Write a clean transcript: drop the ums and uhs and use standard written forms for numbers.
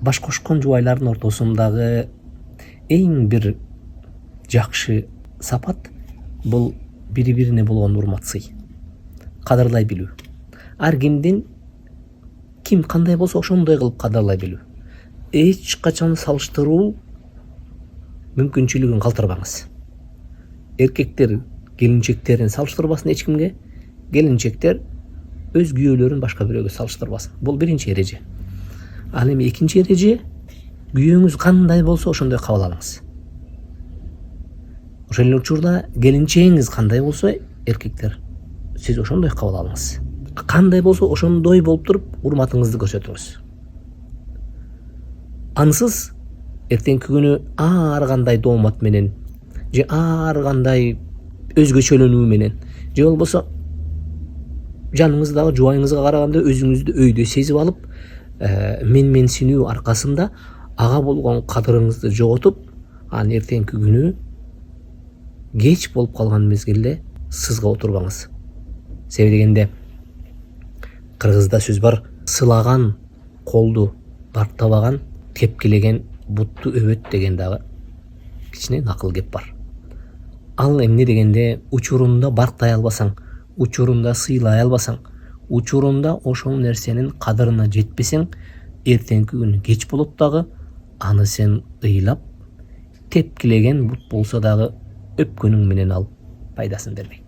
баш кошкон жубайлардын ортосундагы эң бир жакшы сапат бул бири бирине болгон урмат сый, кадырлай билүү. Ар кимдин ким кандай болсо ошондой кылып кадырлай билүү. Эч качан салыштыруу мүмкүнчүлүгүн калтырбаңыз. Эркектер келинчектерин салыштырбасын эч кимге, келинчектер өз күйөөлөрүн башка бирөөгө салыштырбасын. Бул биринчи эреже. Ал эми экинчи эреже, күйөөңүз кандай болсо ошондой кабыл алыңыз. Ошол эле учурда келинчегиңиз кандай болсо, эркектер, сиз ошондой кабыл алыңыз. Кандай болсо ошондой болуп туруп урматыңызды көрсөтүңүз. Ансыз эртеңки күнү ар кандай доомат менен же ар кандай өзгөчөлөнүү менен же болбосо жаныңыздагы жубайыңызга караганда өзүңүздү өйдө сезип алып, менменсинүү аркасында ага болгон кадырыңызды жоготуп, анан эртеңки күнү кеч болуп калган мезгилде сызга отурбаңыз. Себеби дегенде кыргызда сөз бар: сылаган колду барктабаган, тепкилеген бутту өбөт деген дагы кичине накыл кеп бар. Ал эмне дегенде, учурунда барктай албасаң, учурунда сыйлай албасаң, учурунда ошол нерсенин кадырына жетпесең, эртеңки күнү кеч болот дагы аны сен ыйлап, тепкилеген бут болсо дагы өпкөнүң менен алып пайдасын бербейт.